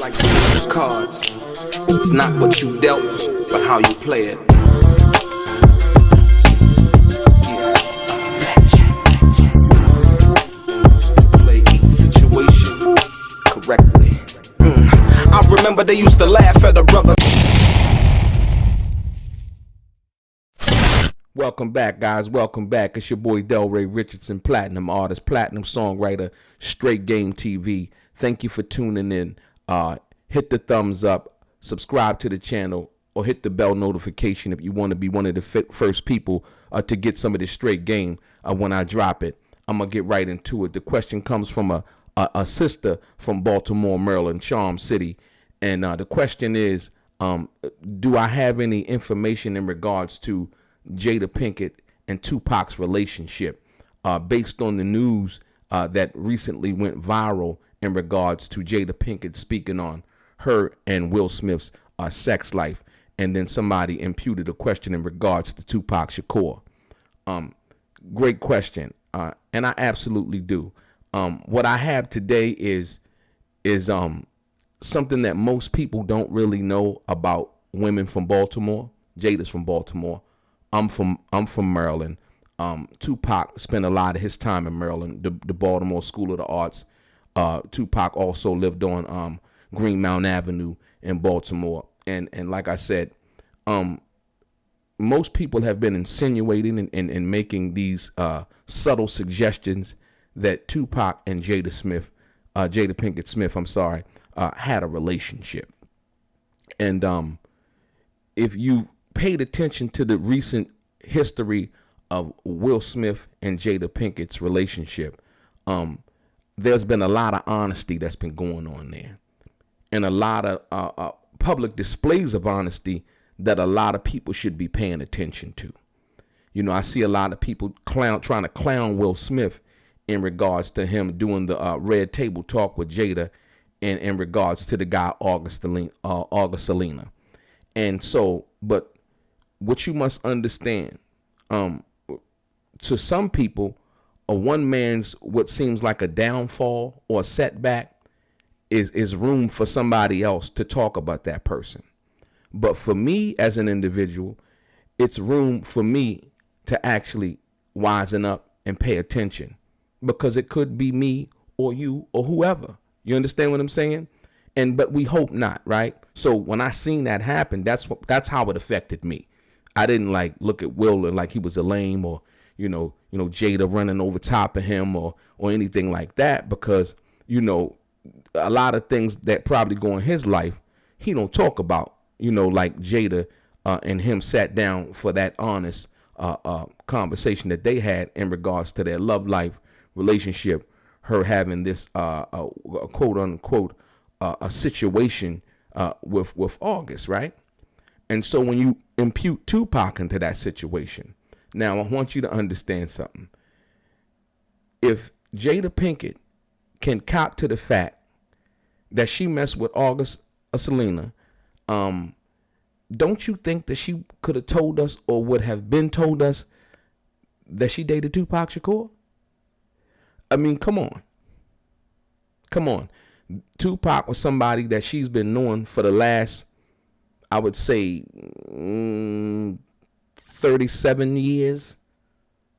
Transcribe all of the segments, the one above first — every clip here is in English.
like cards. It's not what you dealt, but how you play it. Play each situation correctly. I remember they used to laugh at a brother. Welcome back, guys. Welcome back. It's your boy DELRAY, Richardson, platinum artist, platinum songwriter, Straight Game TV. Thank you for tuning in. Hit the thumbs up, subscribe to the channel, or hit the bell notification if you want to be one of the first people to get some of this straight game when I drop it. I'm going to get right into it. The question comes from a sister from Baltimore, Maryland, Charm City. And the question is, do I have any information in regards to Jada Pinkett and Tupac's relationship based on the news that recently went viral in regards to Jada Pinkett speaking on her and Will Smith's sex life, and then somebody imputed a question in regards to Tupac Shakur. Great question, and I absolutely do. What I have today is something that most people don't really know about women from Baltimore. Jada's from Baltimore. I'm from Maryland. Tupac spent a lot of his time in Maryland, the Baltimore School of the Arts. Tupac also lived on Greenmount Avenue in Baltimore. And like I said, most people have been insinuating and making these subtle suggestions that Tupac and Jada Pinkett Smith, had a relationship. And if you paid attention to the recent history of Will Smith and Jada Pinkett's relationship, there's been a lot of honesty that's been going on there, and a lot of public displays of honesty that a lot of people should be paying attention to. You know, I see a lot of people trying to clown Will Smith in regards to him doing the red table talk with Jada in regards to the guy Alsina. And so, but what you must understand, to some people, a one man's what seems like a downfall or a setback is room for somebody else to talk about that person. But for me as an individual, it's room for me to actually wisen up and pay attention, because it could be me or you or whoever. You understand what I'm saying? But we hope not, right? So when I seen that happen, that's how it affected me. I didn't like look at Will like he was a lame, or Jada running over top of him or anything like that, because a lot of things that probably go in his life he don't talk about, like Jada and him sat down for that honest conversation that they had in regards to their love life relationship, her having this quote unquote a situation with August, right? And so when you impute Tupac into that situation, now I want you to understand something. If Jada Pinkett can cop to the fact that she messed with Alsina, don't you think that she could have told us, or would have been told us, that she dated Tupac Shakur? I mean, come on. Tupac was somebody that she's been knowing for the last, I would say, 37 years,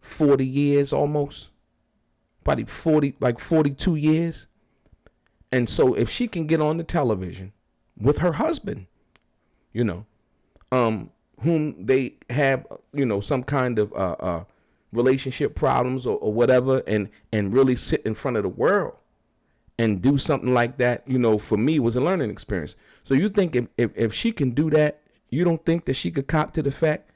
40 years almost, probably 42 years. And so if she can get on the television with her husband, whom they have, some kind of relationship problems or whatever, and really sit in front of the world and do something like that, for me, it was a learning experience. So you think if she can do that, you don't think that she could cop to the fact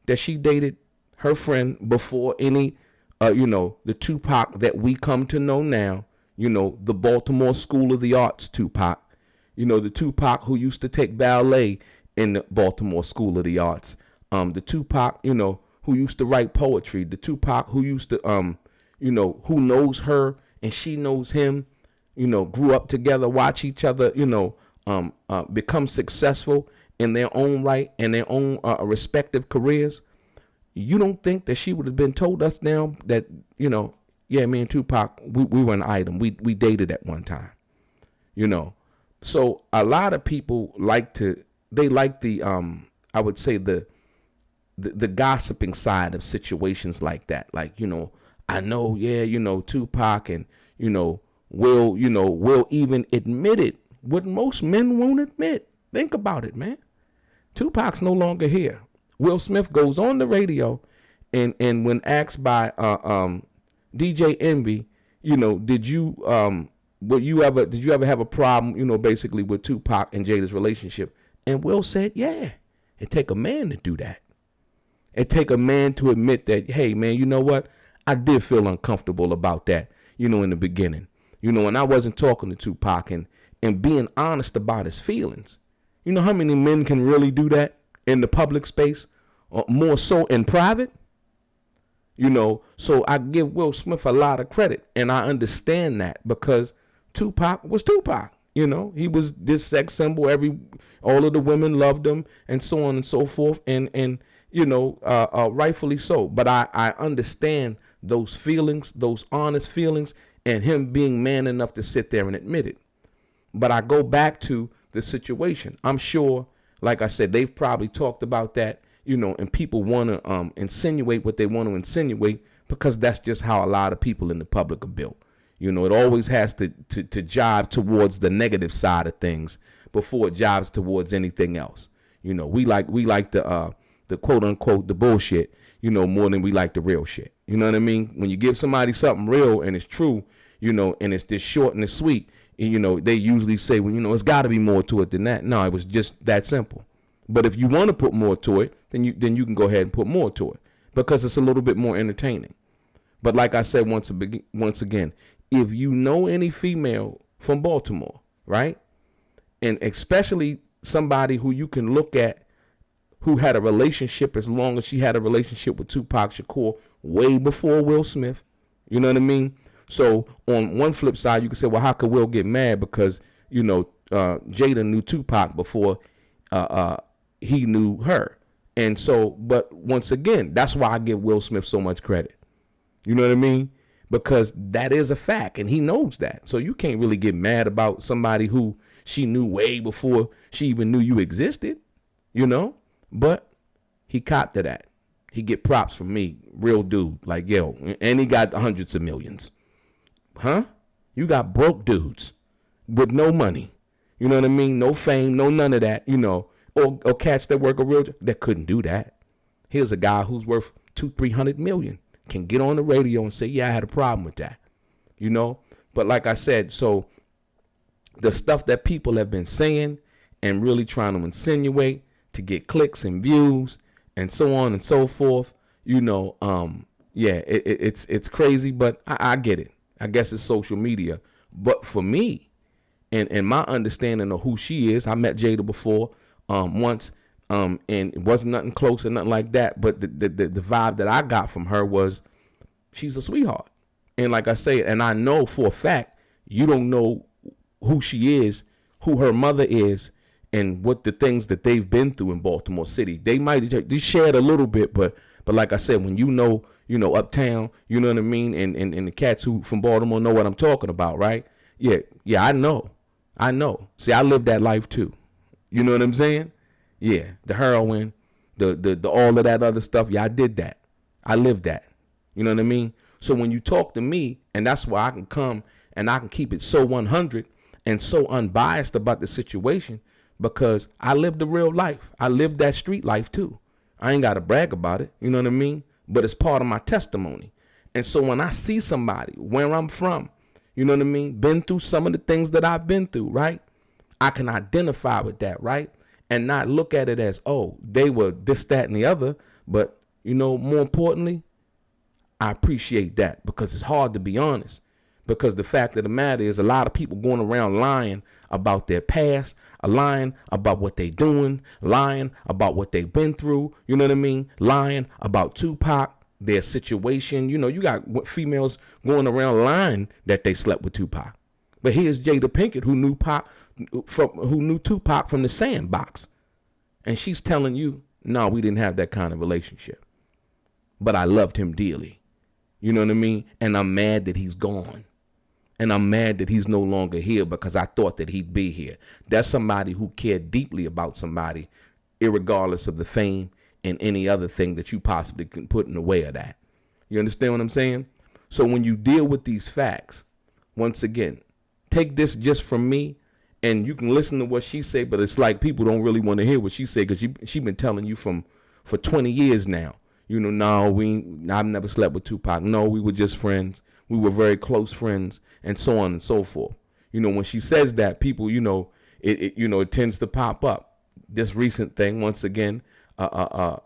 that she dated her friend before any, the Tupac that we come to know now, the Baltimore School of the Arts Tupac, the Tupac who used to take ballet in the Baltimore School of the Arts, the Tupac, who used to write poetry, the Tupac who used to, who knows her and she knows him, grew up together, watch each other, become successful in their own right and their own respective careers. You don't think that she would have been told us now that, yeah, me and Tupac, we were an item. We dated at one time, So a lot of people like the I would say the gossiping side of situations like that. Like, I know, yeah, Tupac and, will even admit it. What most men won't admit. Think about it, man. Tupac's no longer here. Will Smith goes on the radio and when asked by DJ Envy, did you ever have a problem, basically with Tupac and Jada's relationship? And Will said, yeah, it take a man to do that. It take a man to admit that, hey, man, you know what? I did feel uncomfortable about that, in the beginning. And I wasn't talking to Tupac and being honest about his feelings. You know how many men can really do that in the public space, or more so in private? So I give Will Smith a lot of credit, and I understand that because Tupac was Tupac. He was this sex symbol. All of the women loved him, and so on and so forth, and rightfully so. But I understand those feelings, those honest feelings, and him being man enough to sit there and admit it. But I go back to the situation. I'm sure, like I said, they've probably talked about that, and people want to insinuate what they want to insinuate because that's just how a lot of people in the public are built. It always has to jive towards the negative side of things before it jives towards anything else. We like the quote unquote the bullshit, more than we like the real shit. You know what I mean? When you give somebody something real and it's true, and it's this short and it's sweet, they usually say, well, it's got to be more to it than that. No, it was just that simple. But if you want to put more to it, then you can go ahead and put more to it because it's a little bit more entertaining. But like I said, once again, if you know any female from Baltimore, right, and especially somebody who you can look at who had a relationship as long as she had a relationship with Tupac Shakur way before Will Smith, you know what I mean? So on one flip side, you can say, well, how could Will get mad because, Jada knew Tupac before he knew her. And so, but once again, that's why I give Will Smith so much credit. You know what I mean? Because that is a fact and he knows that. So you can't really get mad about somebody who she knew way before she even knew you existed, but he copped to that. He get props from me, real dude, like, yo, and he got hundreds of millions. Huh? You got broke dudes with no money. You know what I mean? No fame, no none of that, or cats that work a real job that couldn't do that. Here's a guy who's worth 200-300 million can get on the radio and say, yeah, I had a problem with that, But like I said, so the stuff that people have been saying and really trying to insinuate to get clicks and views and so on and so forth, it's crazy, but I get it. I guess it's social media. But for me, and my understanding of who she is, I met Jada before once, and it wasn't nothing close or nothing like that. But the vibe that I got from her was she's a sweetheart. And like I say, and I know for a fact, you don't know who she is, who her mother is, and what the things that they've been through in Baltimore City. They shared a little bit, but like I said, when uptown, you know what I mean? And the cats who from Baltimore know what I'm talking about, right? Yeah, I know. See, I lived that life too. You know what I'm saying? Yeah, the heroin, the all of that other stuff. Yeah, I did that. I lived that. You know what I mean? So when you talk to me, and that's why I can come and I can keep it so 100 and so unbiased about the situation, because I lived the real life. I lived that street life too. I ain't got to brag about it. You know what I mean? But it's part of my testimony. And so when I see somebody where I'm from, you know what I mean, been through some of the things that I've been through, right? I can identify with that, right? And not look at it as, oh, they were this, that, and the other. But, more importantly, I appreciate that because it's hard to be honest. Because the fact of the matter is a lot of people going around lying about their past, lying about what they doing, lying about what they've been through, you know what I mean? Lying about Tupac, their situation. You got females going around lying that they slept with Tupac. But here's Jada Pinkett who knew Tupac from the Sandbox. And she's telling you, no, we didn't have that kind of relationship. But I loved him dearly. You know what I mean? And I'm mad that he's gone. And I'm mad that he's no longer here because I thought that he'd be here. That's somebody who cared deeply about somebody, irregardless of the fame and any other thing that you possibly can put in the way of that. You understand what I'm saying? So when you deal with these facts, once again, take this just from me, and you can listen to what she say, but it's like people don't really want to hear what she say because she been telling you for 20 years now. You know, no, I've never slept with Tupac. No, we were just friends. We were very close friends, and so on and so forth. You know, when she says that, people, you know, it tends to pop up. This recent thing, once again, to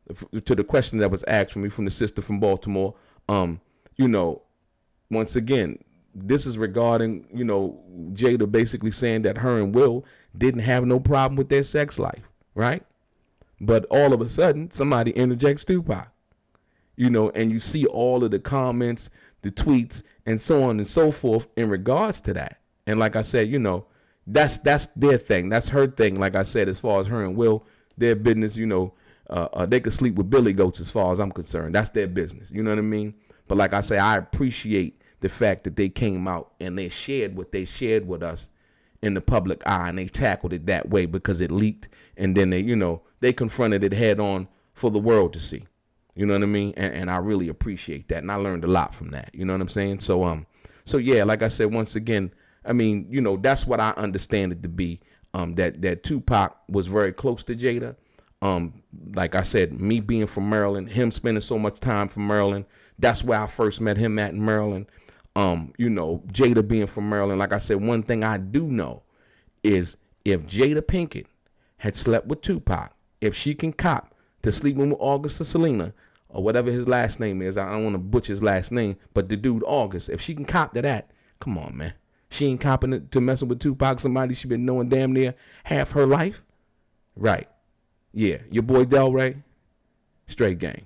the question that was asked for me from the sister from Baltimore, you know, once again, this is regarding, you know, Jada basically saying that her and Will didn't have no problem with their sex life, right? But all of a sudden, somebody interjects Tupac, you know, and you see all of the comments, the tweets, and so on and so forth in regards to that. And like I said, you know, that's their thing. That's her thing. Like I said, as far as her and Will, their business, you know, they could sleep with billy goats as far as I'm concerned. That's their business. You know what I mean? But like I say, I appreciate the fact that they came out and they shared what they shared with us in the public eye, and they tackled it that way because it leaked, and then they, you know, they confronted it head on for the world to see. You know what I mean? And I really appreciate that, and I learned a lot from that. You know what I'm saying? So yeah, like I said, once again, I mean, you know, that's what I understand it to be. That Tupac was very close to Jada. Like I said, me being from Maryland, him spending so much time from Maryland, that's where I first met him at in Maryland. You know, Jada being from Maryland, like I said, one thing I do know is if Jada Pinkett had slept with Tupac, if she can cop to sleeping with August or Selena, or whatever his last name is, I don't want to butcher his last name, but the dude August, if she can cop to that, come on, man. She ain't copping to messing with Tupac, somebody she been knowing damn near half her life. Right. Yeah, your boy DELRAY, straight gang.